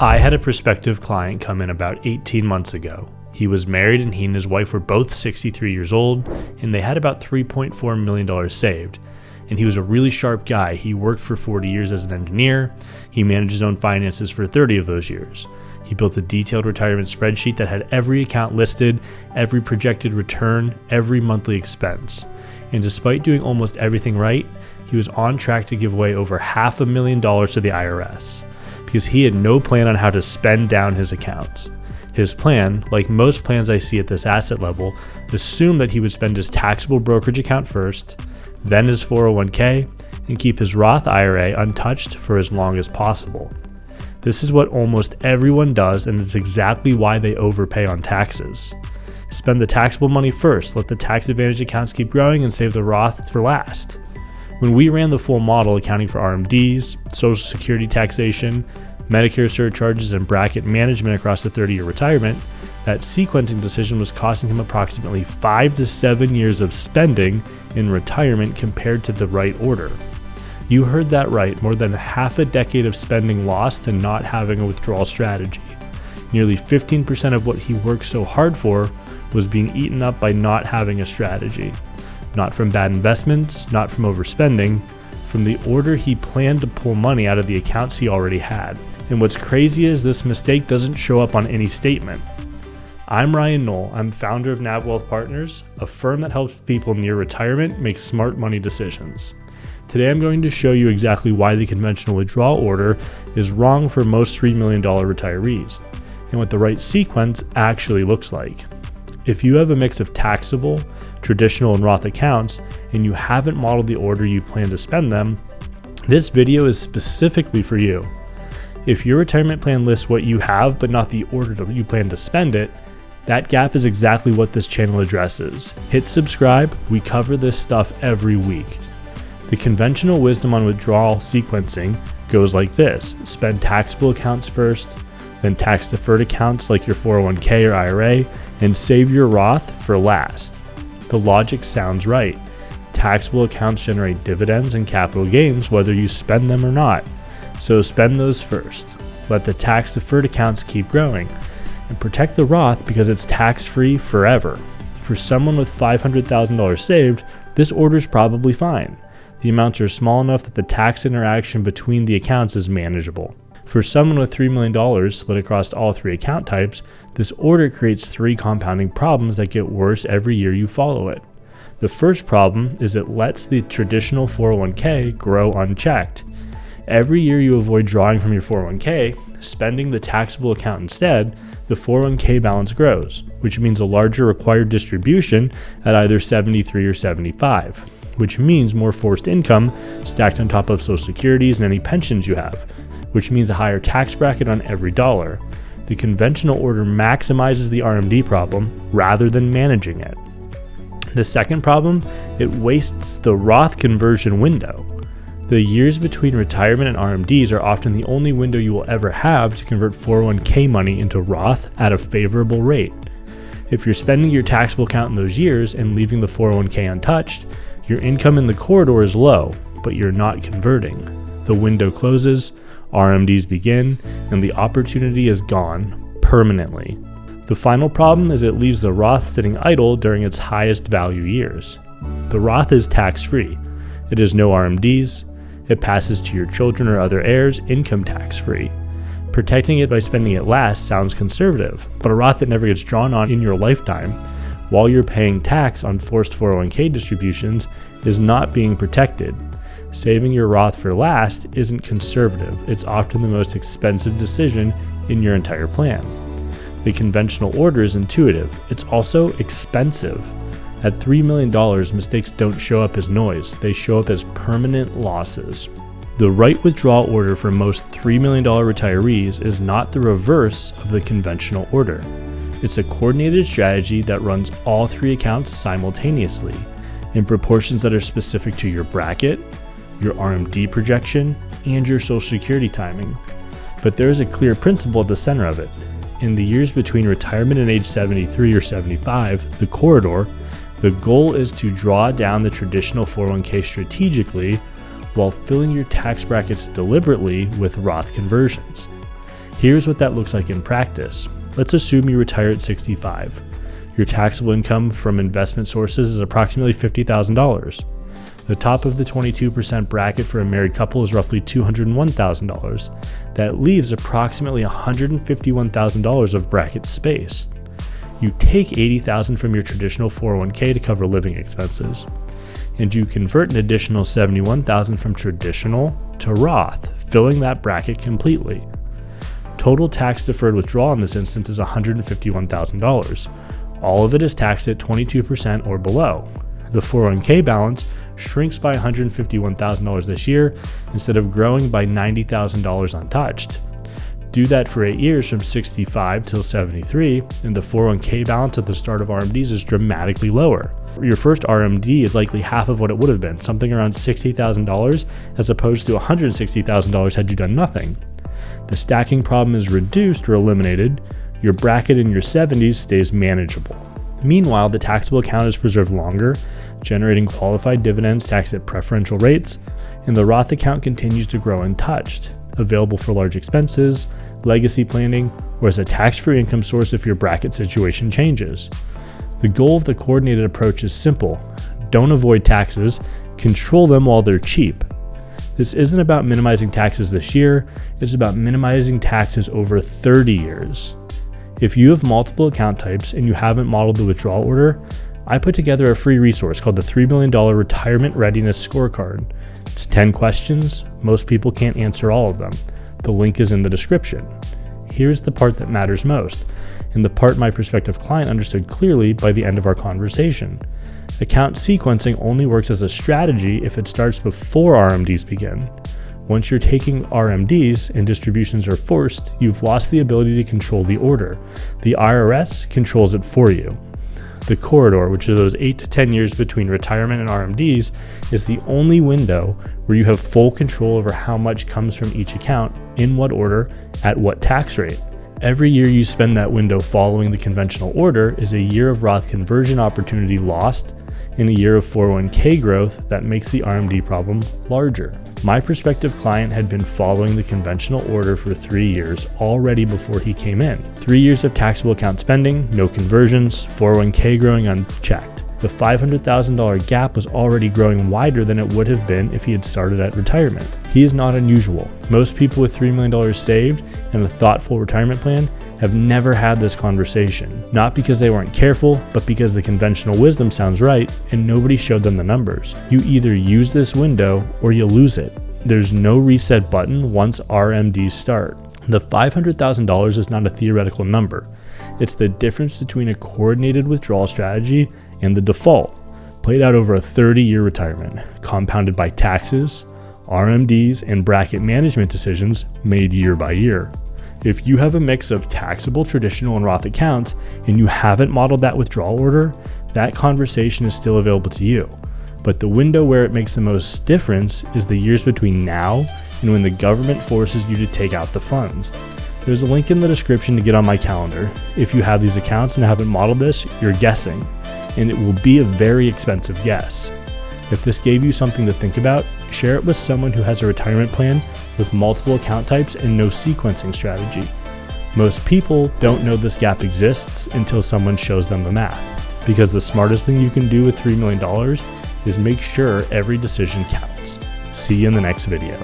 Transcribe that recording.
I had a prospective client come in about 18 months ago. He was married and he and his wife were both 63 years old, and they had about $3.4 million saved. And he was a really sharp guy. He worked for 40 years as an engineer. He managed his own finances for 30 of those years. He built a detailed retirement spreadsheet that had every account listed, every projected return, every monthly expense. And despite doing almost everything right, he was on track to give away over $500,000 to the IRS because he had no plan on how to spend down his accounts. His plan, like most plans I see at this asset level, assumed that he would spend his taxable brokerage account first, then his 401k, and keep his Roth IRA untouched for as long as possible. This is what almost everyone does, and it's exactly why they overpay on taxes. Spend the taxable money first, let the tax advantage accounts keep growing, and save the Roth for last. When we ran the full model accounting for RMDs, Social Security taxation, Medicare surcharges, and bracket management across the 30-year retirement, that sequencing decision was costing him approximately 5 to 7 years of spending in retirement compared to the right order. You heard that right, more than half a decade of spending lost and not having a withdrawal strategy. Nearly 15% of what he worked so hard for was being eaten up by not having a strategy. Not from bad investments, not from overspending, from the order he planned to pull money out of the accounts he already had. And what's crazy is this mistake doesn't show up on any statement. I'm Ryan Knoll. I'm founder of NAV Wealth Partners, a firm that helps people near retirement make smart money decisions. Today I'm going to show you exactly why the conventional withdrawal order is wrong for most $3 million retirees, and what the right sequence actually looks like. If you have a mix of taxable, traditional, and Roth accounts, and you haven't modeled the order you plan to spend them, this video is specifically for you. If your retirement plan lists what you have but not the order that you plan to spend it, that gap is exactly what this channel addresses. Hit subscribe, we cover this stuff every week. The conventional wisdom on withdrawal sequencing goes like this: spend taxable accounts first, then tax-deferred accounts like your 401k or IRA, and save your Roth for last. The logic sounds right. Taxable accounts generate dividends and capital gains whether you spend them or not. So spend those first. Let the tax-deferred accounts keep growing. And protect the Roth because it's tax-free forever. For someone with $500,000 saved, this order is probably fine. The amounts are small enough that the tax interaction between the accounts is manageable. For someone with $3 million split across all three account types, this order creates three compounding problems that get worse every year you follow it. The first problem is it lets the traditional 401k grow unchecked. Every year you avoid drawing from your 401k, spending the taxable account instead, the 401k balance grows, which means a larger required distribution at either 73 or 75, which means more forced income stacked on top of Social Securities and any pensions you have, which means a higher tax bracket on every dollar. The conventional order maximizes the RMD problem rather than managing it. The second problem, it wastes the Roth conversion window. The years between retirement and RMDs are often the only window you will ever have to convert 401k money into Roth at a favorable rate. If you're spending your taxable account in those years and leaving the 401k untouched, your income in the corridor is low, but you're not converting. The window closes, RMDs begin, and the opportunity is gone permanently. The final problem is it leaves the Roth sitting idle during its highest value years. The Roth is tax-free. It has no RMDs. It passes to your children or other heirs income tax-free. Protecting it by spending it last sounds conservative, but a Roth that never gets drawn on in your lifetime, while you're paying tax on forced 401k distributions, is not being protected. Saving your Roth for last isn't conservative. It's often the most expensive decision in your entire plan. The conventional order is intuitive. It's also expensive. At $3 million, mistakes don't show up as noise. They show up as permanent losses. The right withdrawal order for most $3 million retirees is not the reverse of the conventional order. It's a coordinated strategy that runs all three accounts simultaneously in proportions that are specific to your bracket, your RMD projection, and your Social Security timing. But there is a clear principle at the center of it. In the years between retirement and age 73 or 75, the corridor, the goal is to draw down the traditional 401k strategically while filling your tax brackets deliberately with Roth conversions. Here's what that looks like in practice. Let's assume you retire at 65. Your taxable income from investment sources is approximately $50,000. The top of the 22% bracket for a married couple is roughly $201,000. That leaves approximately $151,000 of bracket space. You take $80,000 from your traditional 401k to cover living expenses, and you convert an additional $71,000 from traditional to Roth, filling that bracket completely. Total tax-deferred withdrawal in this instance is $151,000. All of it is taxed at 22% or below. The 401k balance shrinks by $151,000 this year instead of growing by $90,000 untouched. Do that for 8 years from 65 till 73, and the 401k balance at the start of RMDs is dramatically lower. Your first RMD is likely half of what it would have been, something around $60,000 as opposed to $160,000 had you done nothing. The stacking problem is reduced or eliminated. Your bracket in your 70s stays manageable. Meanwhile, the taxable account is preserved longer, generating qualified dividends taxed at preferential rates, and the Roth account continues to grow untouched, available for large expenses, legacy planning, or as a tax-free income source if your bracket situation changes. The goal of the coordinated approach is simple. Don't avoid taxes, control them while they're cheap. This isn't about minimizing taxes this year, it's about minimizing taxes over 30 years. If you have multiple account types and you haven't modeled the withdrawal order, I put together a free resource called the $3 Million Retirement Readiness Scorecard. It's 10 questions. Most people can't answer all of them. The link is in the description. Here's the part that matters most, and the part my prospective client understood clearly by the end of our conversation. Account sequencing only works as a strategy if it starts before RMDs begin. Once you're taking RMDs and distributions are forced, you've lost the ability to control the order. The IRS controls it for you. The corridor, which are those 8 to 10 years between retirement and RMDs, is the only window where you have full control over how much comes from each account, in what order, at what tax rate. Every year you spend that window following the conventional order is a year of Roth conversion opportunity lost and a year of 401k growth that makes the RMD problem larger. My prospective client had been following the conventional order for 3 years already before he came in. 3 years of taxable account spending, no conversions, 401k growing unchecked. The $500,000 gap was already growing wider than it would have been if he had started at retirement. He is not unusual. Most people with $3 million saved and a thoughtful retirement plan have never had this conversation, not because they weren't careful, but because the conventional wisdom sounds right and nobody showed them the numbers. You either use this window or you lose it. There's no reset button once RMDs start. The $500,000 is not a theoretical number. It's the difference between a coordinated withdrawal strategy and the default, played out over a 30-year retirement, compounded by taxes, RMDs, and bracket management decisions made year by year. If you have a mix of taxable, traditional, and Roth accounts, and you haven't modeled that withdrawal order, that conversation is still available to you. But the window where it makes the most difference is the years between now and when the government forces you to take out the funds. There's a link in the description to get on my calendar. If you have these accounts and haven't modeled this, you're guessing, and it will be a very expensive guess. If this gave you something to think about, share it with someone who has a retirement plan with multiple account types and no sequencing strategy. Most people don't know this gap exists until someone shows them the math, because the smartest thing you can do with $3 million is make sure every decision counts. See you in the next video.